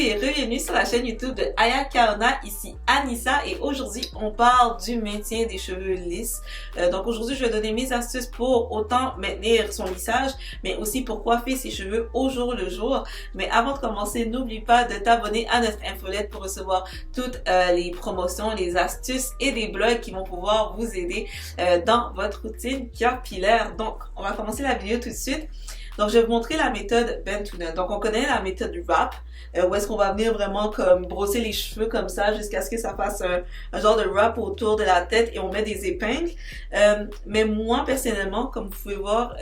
et bienvenue sur la chaîne YouTube de Aya Kaona, ici Anissa et aujourd'hui on parle du maintien des cheveux lisses. Donc aujourd'hui je vais donner mes astuces pour autant maintenir son lissage mais aussi pour coiffer ses cheveux au jour le jour. Mais avant de commencer, n'oublie pas de t'abonner à notre infolette pour recevoir toutes les promotions, les astuces et les blogs qui vont pouvoir vous aider dans votre routine capillaire. Donc on va commencer la vidéo tout de suite. Donc, je vais vous montrer la méthode bend to knot. Donc, on connaît la méthode du wrap, où est-ce qu'on va venir vraiment comme brosser les cheveux comme ça jusqu'à ce que ça fasse un genre de wrap autour de la tête et on met des épingles. Mais moi, personnellement, comme vous pouvez voir,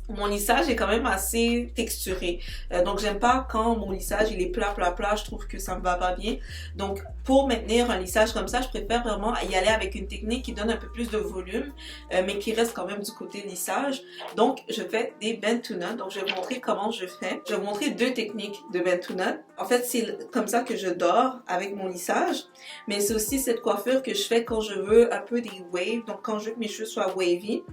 mon lissage est quand même assez texturé. Donc, j'aime pas quand mon lissage il est plat. Je trouve que ça me va pas bien. Donc, pour maintenir un lissage comme ça, je préfère vraiment y aller avec une technique qui donne un peu plus de volume, mais qui reste quand même du côté lissage. Donc, je fais des bend to knot. Donc, je vais vous montrer comment je fais. Je vais vous montrer deux techniques de bend to knot. En fait, c'est comme ça que je dors avec mon lissage. Mais c'est aussi cette coiffure que je fais quand je veux un peu des waves. Donc, quand je veux que mes cheveux soient wavy.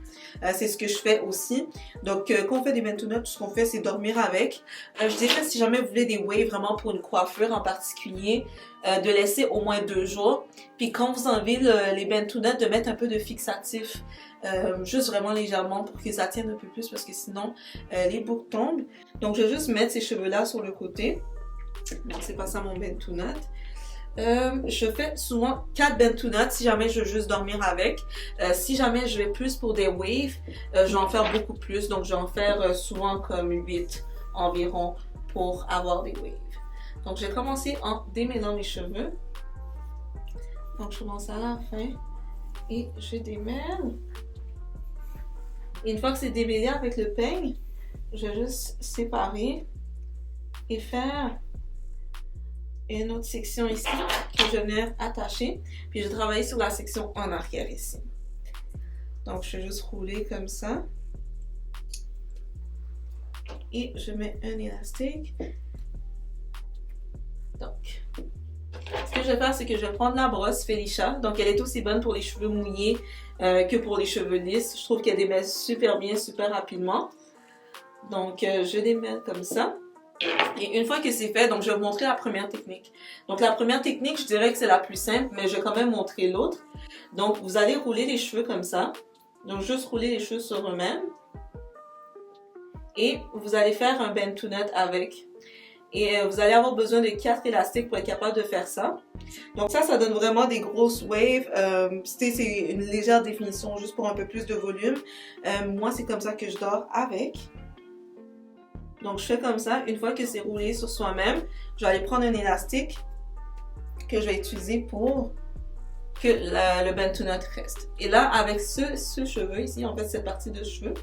C'est ce que je fais aussi. Donc, quand on fait des bend to knot, tout ce qu'on fait, c'est dormir avec. Je dirais, si jamais vous voulez des waves vraiment pour une coiffure en particulier, de laisser au moins 2 jours. Puis quand vous enlevez les bend to knot, de mettre un peu de fixatif, juste vraiment légèrement pour que ça tienne un peu plus parce que sinon les boucles tombent. Donc je vais juste mettre ces cheveux-là sur le côté. Donc c'est pas ça mon bend to knot. Je fais souvent 4 bend to knot si jamais je veux juste dormir avec. Si jamais je vais plus pour des waves, je vais en faire beaucoup plus. Donc je vais en faire souvent comme 8 environ pour avoir des waves. Donc je vais commencer en démêlant mes cheveux. Donc je commence à la fin et je démêle. Et une fois que c'est démêlé avec le peigne, je vais juste séparer et faire une autre section ici que je viens attacher. Puis je vais travailler sur la section en arrière ici. Donc je vais juste rouler comme ça. Et je mets un élastique. Donc, ce que je vais faire, c'est que je vais prendre la brosse Felicia. Donc, elle est aussi bonne pour les cheveux mouillés que pour les cheveux lisses. Je trouve qu'elle démêle super bien, super rapidement. Donc, je démêle comme ça. Et une fois que c'est fait, donc je vais vous montrer la première technique. Donc, la première technique, je dirais que c'est la plus simple, mais je vais quand même montrer l'autre. Donc, vous allez rouler les cheveux comme ça. Donc, juste rouler les cheveux sur eux-mêmes. Et vous allez faire un bend to knot avec. Et vous allez avoir besoin de 4 élastiques pour être capable de faire ça. Donc ça donne vraiment des grosses waves. C'est une légère définition juste pour un peu plus de volume. Moi, c'est comme ça que je dors avec. Donc je fais comme ça. Une fois que c'est roulé sur soi-même, je vais aller prendre un élastique que je vais utiliser pour que le bend to knot reste. Et là, avec ce cheveu ici, en fait cette partie de cheveux,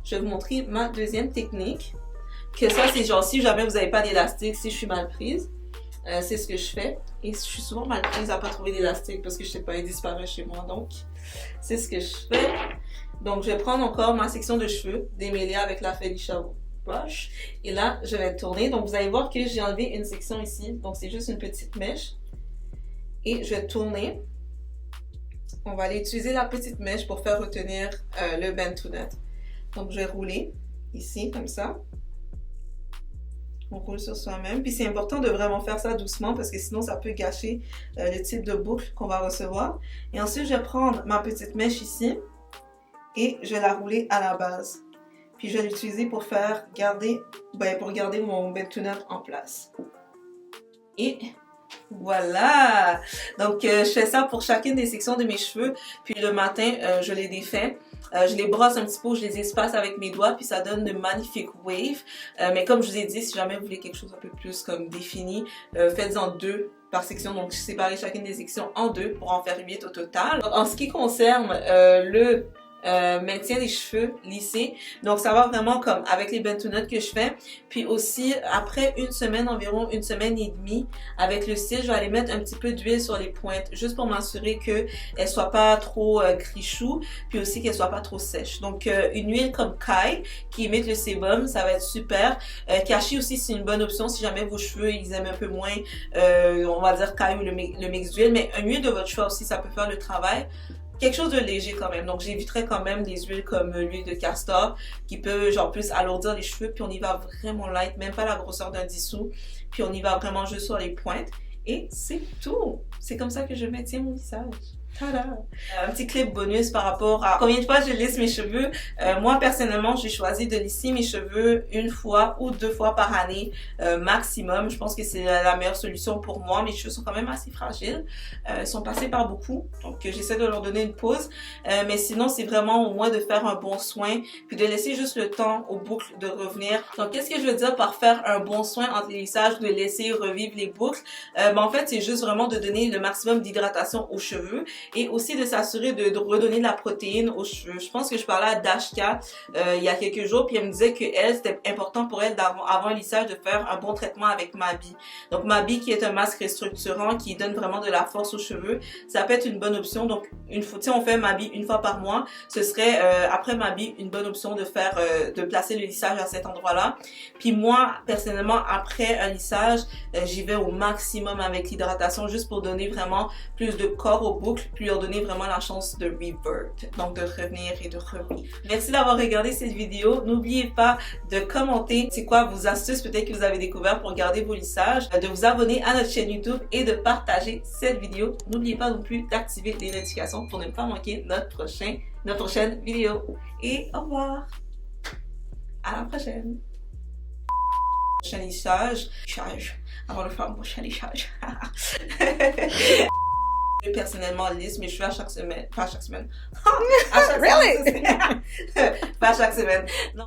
je vais vous montrer ma deuxième technique. Que ça, c'est genre si jamais vous n'avez pas d'élastique, si je suis mal prise, c'est ce que je fais. Et je suis souvent mal prise à pas trouver d'élastique parce que je sais pas, il disparaît chez moi. Donc, c'est ce que je fais. Donc, je vais prendre encore ma section de cheveux, démêler avec la Felicia Brush. Et là, je vais tourner. Donc, vous allez voir que j'ai enlevé une section ici. Donc, c'est juste une petite mèche. Et je vais tourner. On va aller utiliser la petite mèche pour faire retenir le bend to knot. Donc, je vais rouler ici, comme ça. On roule sur soi-même. Puis c'est important de vraiment faire ça doucement parce que sinon ça peut gâcher le type de boucle qu'on va recevoir. Et ensuite, je vais prendre ma petite mèche ici et je vais la rouler à la base. Puis je vais l'utiliser pour garder mon bend to knot en place. Et voilà! Donc je fais ça pour chacune des sections de mes cheveux. Puis le matin, je les défais. Je les brosse un petit peu, je les espace avec mes doigts, puis ça donne de magnifiques waves. Mais comme je vous ai dit, si jamais vous voulez quelque chose un peu plus comme défini, faites-en 2 par section. Donc, séparez chacune des sections en 2 pour en faire 8 au total. Donc, en ce qui concerne le maintien des cheveux lissés, donc ça va vraiment comme avec les bend to knot que je fais. Puis aussi, après une semaine, environ une semaine et demie, avec le cil, je vais aller mettre un petit peu d'huile sur les pointes, juste pour m'assurer qu'elles soient pas trop grichou, puis aussi qu'elles soient pas trop sèches. Donc une huile comme Kai, qui imite le sébum, ça va être super. Kashi aussi, c'est une bonne option si jamais vos cheveux, ils aiment un peu moins, on va dire Kai ou le mix d'huile, mais une huile de votre choix aussi, ça peut faire le travail. quelque chose de léger quand même. Donc j'éviterais quand même des huiles comme l'huile de castor qui peut genre plus alourdir les cheveux. Puis on y va vraiment light, même pas la grosseur d'un dissous. Puis on y va vraiment juste sur les pointes. Et c'est tout. C'est comme ça que je maintiens mon visage. Tada! Un petit clip bonus par rapport à combien de fois je lisse mes cheveux. Moi, personnellement, j'ai choisi de lisser mes cheveux une fois ou 2 fois par année maximum. Je pense que c'est la meilleure solution pour moi. Mes cheveux sont quand même assez fragiles. Ils sont passés par beaucoup. Donc, j'essaie de leur donner une pause. Mais sinon, c'est vraiment au moins de faire un bon soin puis de laisser juste le temps aux boucles de revenir. Donc, qu'est-ce que je veux dire par faire un bon soin entre les lissages, de laisser revivre les boucles? En fait, c'est juste vraiment de donner le maximum d'hydratation aux cheveux et aussi de s'assurer de redonner de la protéine aux cheveux. Je pense que je parlais à Dashka il y a quelques jours, puis elle me disait que elle, c'était important pour elle avant un lissage de faire un bon traitement avec Mabi. Donc Mabi qui est un masque restructurant qui donne vraiment de la force aux cheveux, ça peut être une bonne option. Donc une fois, si on fait Mabi une fois par mois, ce serait après Mabi une bonne option de faire de placer le lissage à cet endroit-là. Puis moi personnellement après un lissage, j'y vais au maximum avec l'hydratation juste pour donner vraiment plus de corps aux boucles, puis leur donner vraiment la chance de revert, donc de revenir et de revivre. Merci d'avoir regardé cette vidéo. N'oubliez pas de commenter c'est quoi vos astuces peut-être que vous avez découvert pour garder vos lissages, de vous abonner à notre chaîne YouTube et de partager cette vidéo. N'oubliez pas non plus d'activer les notifications pour ne pas manquer notre prochaine vidéo. Et au revoir! À la prochaine! Prochain lissage. Avant de faire mon prochain lissage. Je personnellement lisse mes cheveux à chaque semaine. Pas à chaque semaine. À chaque semaine. Pas à chaque semaine. Non.